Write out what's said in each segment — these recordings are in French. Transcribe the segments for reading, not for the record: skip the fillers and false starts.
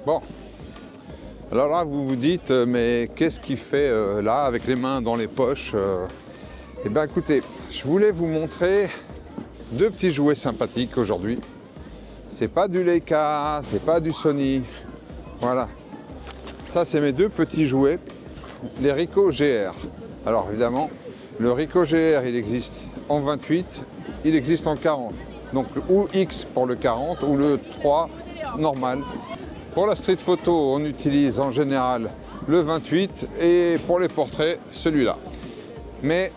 Bon, alors là vous vous dites, mais qu'est-ce qu'il fait là avec les mains dans les poches Eh bien écoutez, je voulais vous montrer deux petits jouets sympathiques aujourd'hui. C'est pas du Leica, c'est pas du Sony, voilà. Ça c'est mes deux petits jouets, les Ricoh GR. Alors évidemment, le Ricoh GR il existe en 28, il existe en 40. Donc ou X pour le 40 ou le 3 normal. Pour la street photo, on utilise en général le 28 et pour les portraits, celui-là. Mais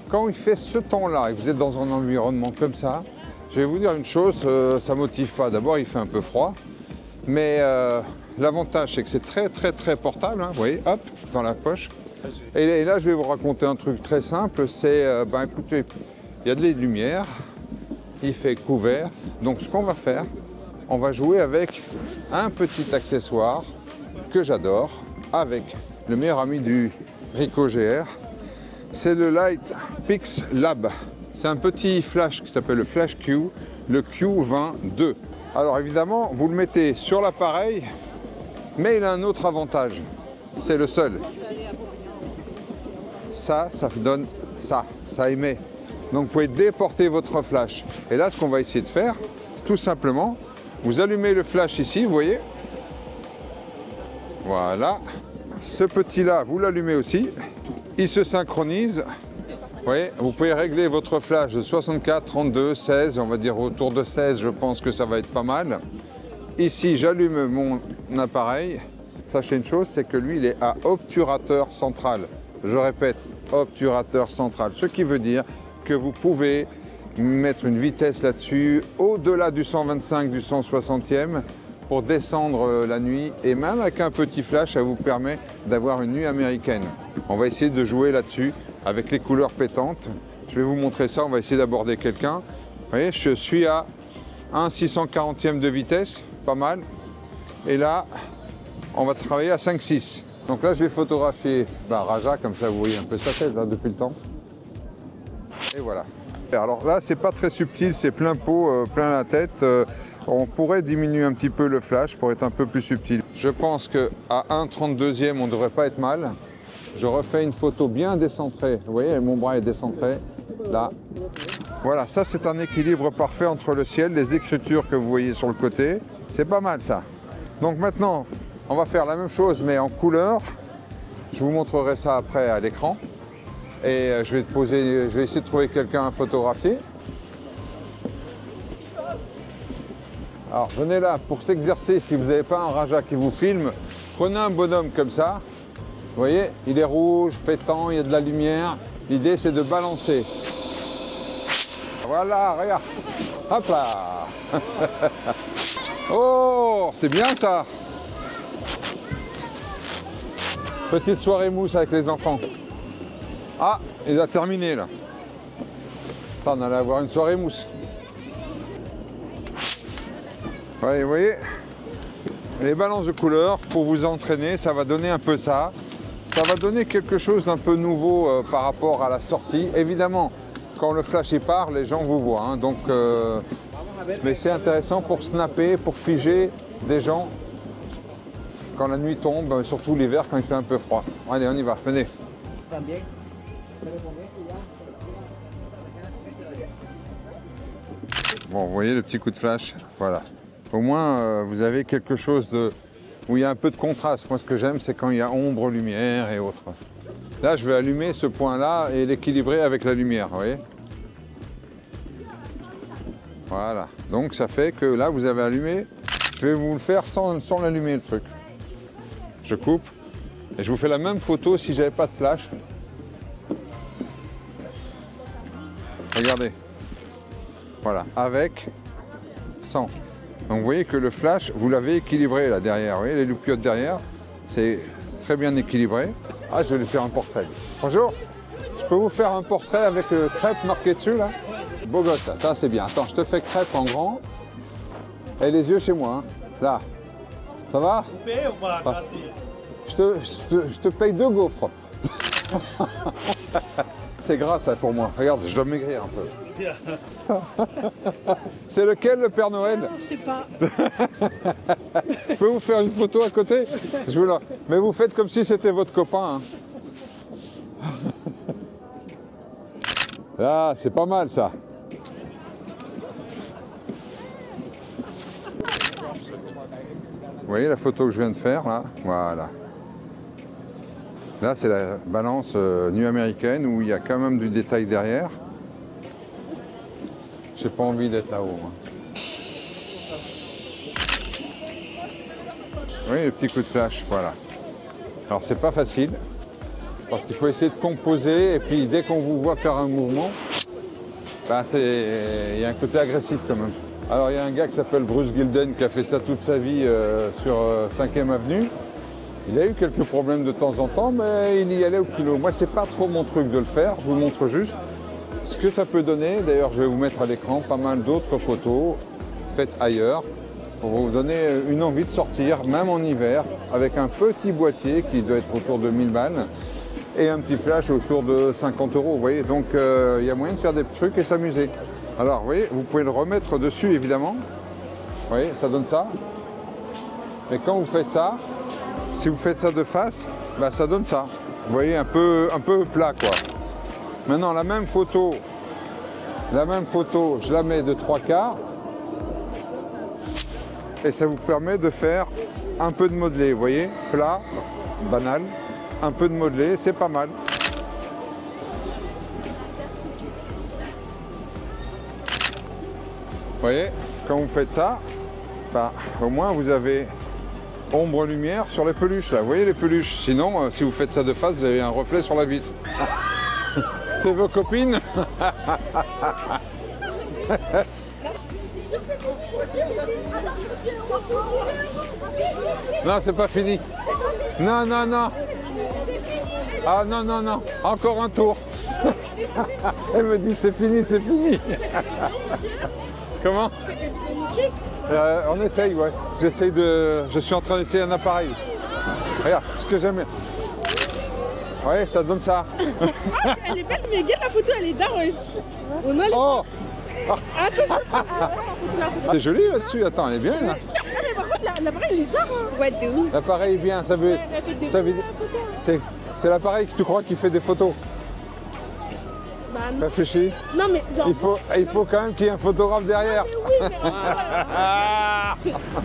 quand il fait ce temps-là et que vous êtes dans un environnement comme ça, je vais vous dire une chose, ça ne motive pas. D'abord, il fait un peu froid, mais l'avantage, c'est que c'est très portable. Hein, vous voyez, hop, dans la poche. Et là, je vais vous raconter un truc très simple, c'est, écoutez, il y a de la lumière, il fait couvert. Donc, ce qu'on va faire, on va jouer avec un petit accessoire que j'adore, avec le meilleur ami du Ricoh GR. C'est le Light Pix Lab. C'est un petit flash qui s'appelle le Flash Q, le Q20-2. Alors évidemment, vous le mettez sur l'appareil, mais il a un autre avantage. C'est le seul. Ça vous donne ça émet. Donc vous pouvez déporter votre flash. Et là, ce qu'on va essayer de faire, c'est tout simplement, vous allumez le flash ici, vous voyez. Voilà. Ce petit-là, vous l'allumez aussi. Il se synchronise. Vous voyez, vous pouvez régler votre flash de 64, 32, 16. On va dire autour de 16, je pense que ça va être pas mal. Ici, j'allume mon appareil. Sachez une chose, c'est que lui, il est à obturateur central. Je répète, obturateur central. Ce qui veut dire que vous pouvez mettre une vitesse là-dessus au-delà du 125, du 160e pour descendre la nuit, et même avec un petit flash, ça vous permet d'avoir une nuit américaine. On va essayer de jouer là-dessus avec les couleurs pétantes. Je vais vous montrer ça, on va essayer d'aborder quelqu'un. Vous voyez, je suis à 1/640e de vitesse, pas mal. Et là, on va travailler à 5-6. Donc là, je vais photographier Raja, comme ça vous voyez un peu sa tête là, depuis le temps. Et voilà. Alors là, c'est pas très subtil, c'est plein pot, plein la tête. On pourrait diminuer un petit peu le flash pour être un peu plus subtil. Je pense qu'à 1/32e, on ne devrait pas être mal. Je refais une photo bien décentrée. Vous voyez, mon bras est décentré, là. Voilà, ça c'est un équilibre parfait entre le ciel, les écritures que vous voyez sur le côté. C'est pas mal ça. Donc maintenant, on va faire la même chose, mais en couleur. Je vous montrerai ça après à l'écran. Et je vais essayer de trouver quelqu'un à photographier. Alors venez là, pour s'exercer, si vous n'avez pas un Raja qui vous filme, prenez un bonhomme comme ça. Vous voyez, il est rouge, pétant, il y a de la lumière. L'idée c'est de balancer. Voilà, regarde. Hop là. Oh, c'est bien ça. Petite soirée mousse avec les enfants. Ah, il a terminé là. Enfin, on allait avoir une soirée mousse. Ouais, vous voyez, les balances de couleurs, pour vous entraîner, ça va donner un peu ça. Ça va donner quelque chose d'un peu nouveau par rapport à la sortie. Évidemment, quand le flash y part, les gens vous voient. Hein, donc, mais c'est intéressant pour snapper, pour figer des gens quand la nuit tombe, surtout l'hiver quand il fait un peu froid. Allez, on y va, venez. Bon, vous voyez le petit coup de flash, voilà. Au moins, vous avez quelque chose où il y a un peu de contraste. Moi, ce que j'aime, c'est quand il y a ombre, lumière et autres. Là, je vais allumer ce point-là et l'équilibrer avec la lumière, vous voyez. Voilà. Donc, ça fait que là, vous avez allumé. Je vais vous le faire sans l'allumer, le truc. Je coupe et je vous fais la même photo si j'avais pas de flash. Regardez. Voilà, avec, sans. Donc vous voyez que le flash, vous l'avez équilibré là derrière. Vous voyez les loupiottes derrière, c'est très bien équilibré. Ah, je vais lui faire un portrait. Bonjour, je peux vous faire un portrait avec crêpe marqué dessus là? Beau gosse là, ça c'est bien. Attends, je te fais crêpe en grand. Et les yeux chez moi, hein. Là. Ça va? Je te paye 2 gaufres. C'est gras ça pour moi. Regarde, je dois maigrir un peu. C'est lequel le Père Noël? Je sais pas. Je peux vous faire une photo à côté? Mais vous faites comme si c'était votre copain. Hein. Là, c'est pas mal ça. Vous voyez la photo que je viens de faire là? Voilà. Là, c'est la balance nuit américaine où il y a quand même du détail derrière. J'ai pas envie d'être là-haut. Oui, le petit coup de flash, voilà. Alors c'est pas facile, parce qu'il faut essayer de composer, et puis dès qu'on vous voit faire un mouvement, bah, il y a un côté agressif quand même. Alors il y a un gars qui s'appelle Bruce Gilden qui a fait ça toute sa vie sur 5e avenue. Il a eu quelques problèmes de temps en temps, mais il y allait au kilo. Moi, c'est pas trop mon truc de le faire, je vous montre juste ce que ça peut donner. D'ailleurs, je vais vous mettre à l'écran pas mal d'autres photos faites ailleurs, pour vous donner une envie de sortir, même en hiver, avec un petit boîtier qui doit être autour de 1000 balles et un petit flash autour de 50 €. Vous voyez, donc il y a moyen de faire des trucs et s'amuser. Alors, vous voyez, vous pouvez le remettre dessus, évidemment. Vous voyez, ça donne ça. Mais quand vous faites ça, si vous faites ça de face, bah, ça donne ça. Vous voyez, un peu plat, quoi. Maintenant, la même photo, je la mets de 3/4. Et ça vous permet de faire un peu de modelé, vous voyez, plat, banal, un peu de modelé, c'est pas mal. Vous voyez, quand vous faites ça, bah, au moins vous avez ombre-lumière sur les peluches, là, vous voyez les peluches. Sinon, si vous faites ça de face, vous avez un reflet sur la vitre. C'est vos copines? Non, c'est pas fini. Non, non, non. Ah non, non, non. Encore un tour. Elle me dit c'est fini, c'est fini. Comment? On essaye, ouais. Je suis en train d'essayer un appareil. Regarde, ce que j'aime. Ouais, ça donne ça. Elle est belle, mais regarde la photo, elle est dingue, wesh. On a les... Oh! Attends, C'est joli là-dessus, attends, elle est bien là. Ah, mais par contre, l'appareil, il est dingue. Hein. Ouais, de ouf. L'appareil vient, ça veut. C'est l'appareil que tu crois qui fait des photos. Bah non. Réfléchis. Non, mais genre. Il faut quand même qu'il y ait un photographe derrière. Oui, mais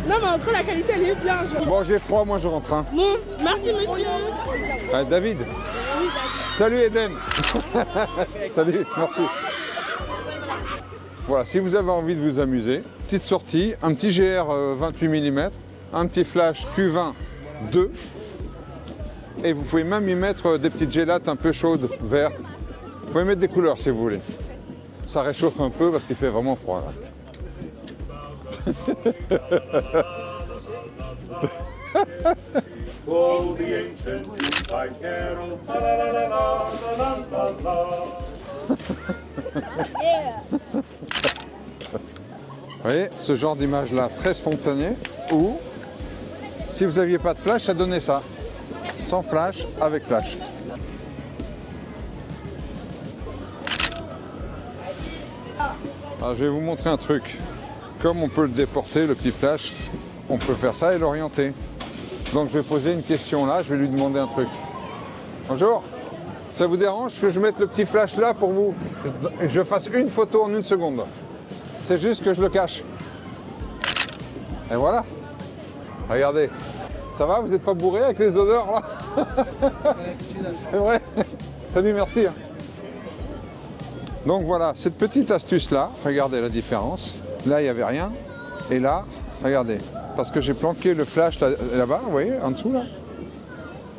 non, mais encore la qualité, elle est bien. Genre. Bon, j'ai froid, moi je rentre. Hein. Bon, merci monsieur. David. Oui, David. Salut Eden. Salut, merci. Voilà, si vous avez envie de vous amuser, petite sortie, un petit GR 28 mm, un petit flash Q20 2, et vous pouvez même y mettre des petites gélates un peu chaudes, vertes. Vous pouvez mettre des couleurs si vous voulez. Ça réchauffe un peu parce qu'il fait vraiment froid là. Oh, the ancient Yuletide carol, la la la la la la la la. Vous voyez, ce genre d'image là, très spontanée, ou si vous n'aviez pas de flash, ça donnait ça. Sans flash, avec flash. Alors, je vais vous montrer un truc. Comme on peut le déporter, le petit flash, on peut faire ça et l'orienter. Donc je vais poser une question là, je vais lui demander un truc. Bonjour, ça vous dérange que je mette le petit flash là pour vous, je fasse une photo en 1 seconde? C'est juste que je le cache. Et voilà. Regardez. Ça va, vous n'êtes pas bourré avec les odeurs là? C'est vrai. Salut, merci. Donc voilà, cette petite astuce là, regardez la différence. Là, il n'y avait rien. Et là, regardez. Parce que j'ai planqué le flash là-bas, vous voyez, en dessous là.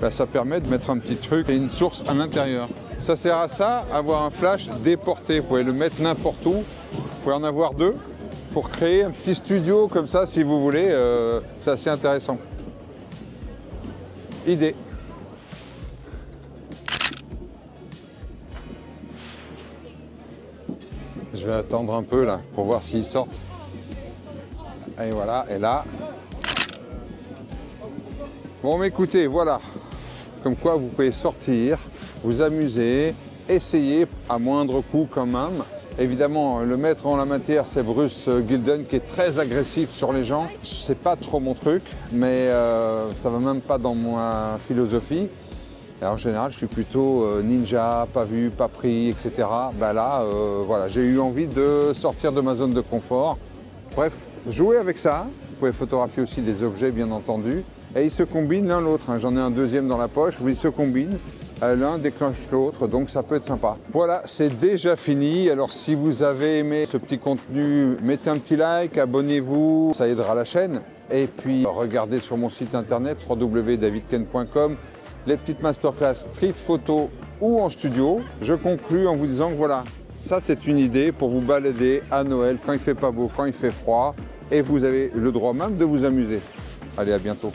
Là, ça permet de mettre un petit truc et une source à l'intérieur. Ça sert à ça, avoir un flash déporté. Vous pouvez le mettre n'importe où. Vous pouvez en avoir 2 pour créer un petit studio comme ça, si vous voulez. C'est assez intéressant. Idée. Je vais attendre un peu là pour voir s'il sort. Et voilà, et là. Bon, mais écoutez, voilà. Comme quoi vous pouvez sortir, vous amuser, essayer à moindre coût quand même. Évidemment, le maître en la matière, c'est Bruce Gilden, qui est très agressif sur les gens. C'est pas trop mon truc, mais ça va même pas dans ma philosophie. Et en général, je suis plutôt ninja, pas vu, pas pris, etc. Ben là, voilà, j'ai eu envie de sortir de ma zone de confort. Bref, jouez avec ça. Vous pouvez photographier aussi des objets, bien entendu. Et ils se combinent l'un l'autre. J'en ai un deuxième dans la poche, ils se combinent. L'un déclenche l'autre, donc ça peut être sympa. Voilà, c'est déjà fini. Alors si vous avez aimé ce petit contenu, mettez un petit like, abonnez-vous, ça aidera la chaîne. Et puis regardez sur mon site internet www.davidken.com les petites masterclass street photo ou en studio. Je conclus en vous disant que voilà, ça c'est une idée pour vous balader à Noël quand il fait pas beau, quand il fait froid, et vous avez le droit même de vous amuser. Allez, à bientôt.